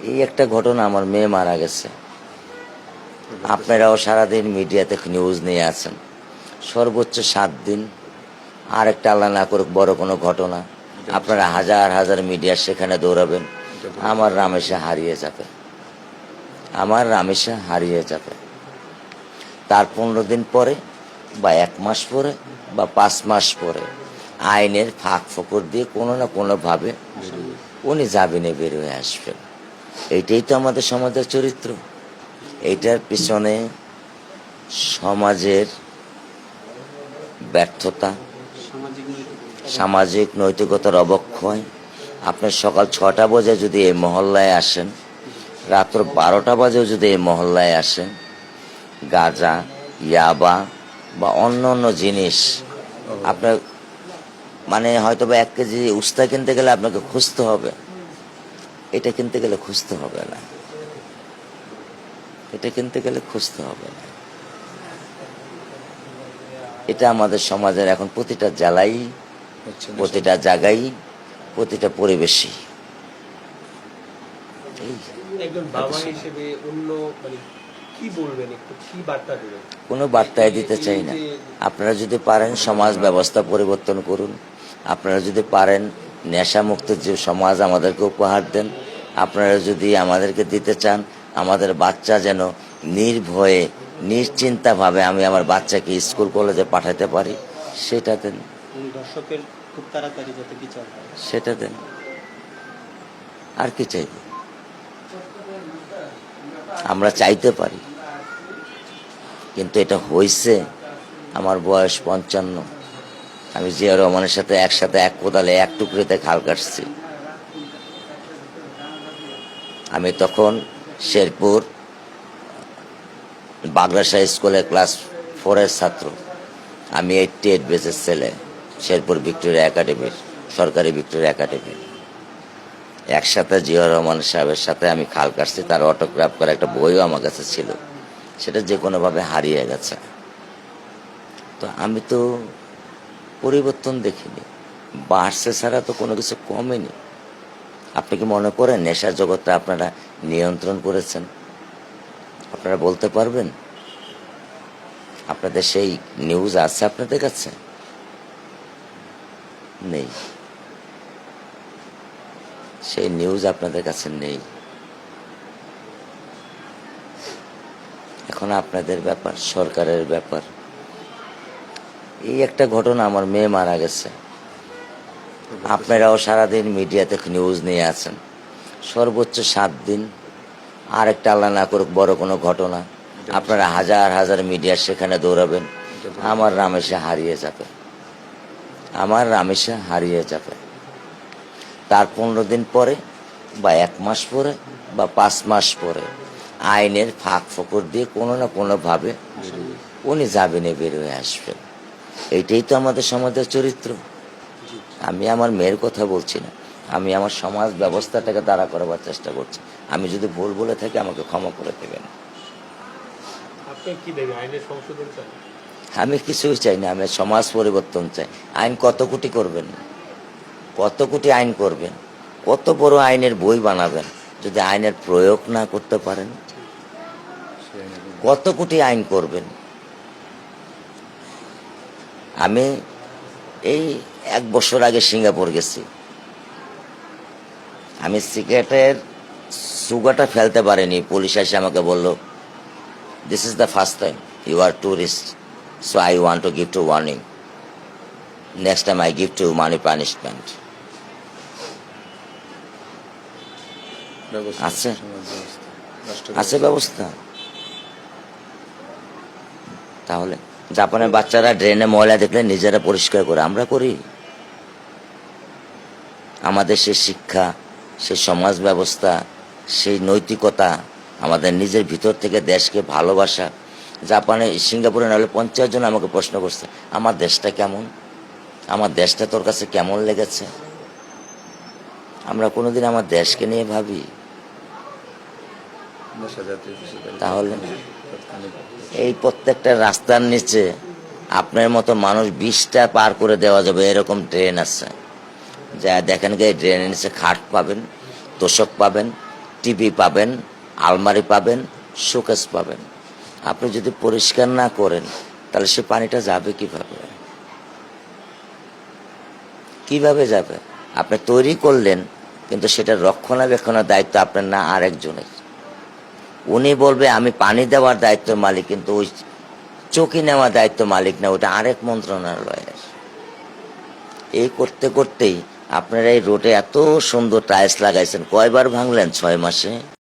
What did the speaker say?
এই একটা ঘটনা, আমার মেয়ে মারা গেছে। আপনারাও সারাদিন মিডিয়াতে নিউজ নিয়ে আছেন, সর্বোচ্চ 7 দিন। আর একটা আল্লাহ না করুক বড় কোনো ঘটনা, আপনারা হাজার হাজার মিডিয়া সেখানে দৌড়াবেন, আমার রামেশা হারিয়ে যাবে, আমার রামেশা হারিয়ে যাবে। তার 15 দিন পরে বা 1 মাস পরে বা 5 মাস পরে আইনের ফাঁক ফোকর দিয়ে কোনো না কোনোভাবে উনি জামিনে বের হয়ে আসবেন। এইটাই তো আমাদের সমাজের চরিত্র। এইটার পিছনে সমাজের ব্যর্থতা, সামাজিক নৈতিকতার অবক্ষয়। আপনি সকাল 6টা বাজে যদি এই মহল্লায় আসেন, রাত্র 12টা বাজেও যদি এই মহল্লায় আসেন, গাঁজা, ইয়াবা বা অন্য অন্য জিনিস আপনার মানে হয়তো বা 1 কেজি উস্তা কিনতে গেলে আপনাকে খুঁজতে হবে, এটা কিনতে গেলে খুঁজতে হবে না, এটা কিনতে গেলে খুঁজতে হবে না। এটা আমাদের সমাজের এখন প্রতিটা জেলাই, প্রতিটা জায়গায়, প্রতিটা পরিবেশই। একজন বাবা হিসেবে অন্য মানে কি বলবেন, একটু কি বার্তা দেবেন? কোনো বার্তায় দিতে চাই না। আপনারা যদি পারেন সমাজ ব্যবস্থা পরিবর্তন করুন, আপনারা যদি পারেন নেশামুক্ত যে সমাজ আমাদেরকে উপহার দেন, আপনারা যদি আমাদেরকে দিতে চান আমাদের বাচ্চা যেন নির্ভয়ে নিশ্চিন্তাভাবে আমি আমার বাচ্চাকে স্কুল কলেজে পাঠাতে পারি, সেটা দেন, দর্শকের খুব তাড়াতাড়ি যাতে বিচার হয় সেটা দেন। আর কি চাইব? আমরা চাইতে পারি, কিন্তু এটা হয়েছে। আমার বয়স 55, আমি জিয়া রহমানের সাথে একসাথে 1 কোদালে 1 টুকরিতে খাল কাটছি। আমি তখন শেরপুর বাগড়াশা স্কুলে ক্লাস 4-এর ছাত্র। আমি 88 বেচের ছেলে, শেরপুর ভিক্টোরিয়া একাডেমির, সরকারি ভিক্টোরিয়া একাডেমি। একসাথে জিয়া রহমান সাহেবের সাথে আমি খাল কাটছি। তার অটোগ্রাফ করা একটা বইও আমার কাছে ছিল, সেটা যে কোনোভাবে হারিয়ে গেছে। তো আমি তো পরিবর্তন দেখিনি, বাড়ছে ছাড়া তো কোনো কিছু কমেনি। আপনি কি মনে করেন নেশার জগৎটা আপনারা নিয়ন্ত্রণ করেছেন? আপনারা বলতে পারবেন? আপনাদের সেই নিউজ আছে আপনাদের কাছে? নেই, সেই নিউজ আপনাদের কাছে নেই। এখন আপনাদের ব্যাপার, সরকারের ব্যাপার। এই একটা ঘটনা, আমার মেয়ে মারা গেছে। আপনারাও সারাদিন মিডিয়াতে নিউজ নিয়ে আছেন, সর্বোচ্চ 7 দিন। আর একটা আল্লাহ না করুক বড় কোনো ঘটনা, আপনারা হাজার হাজার মিডিয়া সেখানে দৌড়াবেন, আমার রামেশা হারিয়ে যাবে, আমার রামেশা হারিয়ে যাবে। তার 15 দিন পরে বা 1 মাস পরে বা 5 মাস পরে আইনের ফাঁক ফোকর দিয়ে কোনো না কোনোভাবে উনি জামিনে বের হয়ে আসবেন। এইটাই তো আমাদের সমাজের চরিত্র। আমি আমার মেয়ের কথা বলছি না, আমি আমার সমাজ ব্যবস্থাটাকে দাঁড়া করাবার চেষ্টা করছি। আমি যদি ভুল বলে থাকি আমাকে ক্ষমা করে দেবেন। আমি কিছুই চাই না, আমি সমাজ পরিবর্তন চাই। আইন কত কোটি করবেন, কত কোটি আইন করবেন, কত বড় আইনের বই বানাবেন, যদি আইনের প্রয়োগ না করতে পারেন কত কোটি আইন করবেন। আমি এই 1 বছর আগে সিঙ্গাপুর গেছি। আমি সিগারেটের সুগারটা ফেলতে পারিনি, পুলিশ এসে আমাকে বলল, this is the first time you are tourist, so I want to give to warning, next time I give to money punishment. আছে, আছে ব্যবস্থা। তাহলে জাপানের বাচ্চারা ড্রেনে ময়লা দেখলে নিজেরা পরিষ্কার করে, আমরা করি? আমাদের সেই শিক্ষা, সেই সমাজ ব্যবস্থা, সেই নৈতিকতা, আমাদের নিজের ভিতর থেকে দেশকে ভালোবাসা। জাপানে, সিঙ্গাপুরে নাহলে 50 জন আমাকে প্রশ্ন করছে, আমার দেশটা কেমন, আমার দেশটা তোর কাছে কেমন লেগেছে? আমরা কোনোদিন আমার দেশকে নিয়ে ভাবি? তাহলে এই প্রত্যেকটা রাস্তার নিচে আপনার মতো মানুষ 20টা পার করে দেওয়া যাবে এরকম ড্রেন আছে। যা দেখেন, ড্রেনের নিচে খাট পাবেন, তোষক পাবেন, টিভি পাবেন, আলমারি পাবেন, শোকেস পাবেন। আপনি যদি পরিষ্কার না করেন তাহলে সে পানিটা যাবে কিভাবে? কিভাবে যাবে? আপনি তৈরি করলেন, কিন্তু সেটা রক্ষণাবেক্ষণের দায়িত্ব আপনার না আরেকজনের। উনি বলবে আমি পানি দেওয়ার দায়িত্ব মালিক, কিন্তু ওই চকি নেওয়ার দায়িত্ব মালিক না, ওটা আরেক মন্ত্রণালয়ের। এই করতে করতেই আপনারা এই রোডে এত সুন্দর টাইলস লাগাইছেন, কয়বার ভাঙলেন 6 মাসে?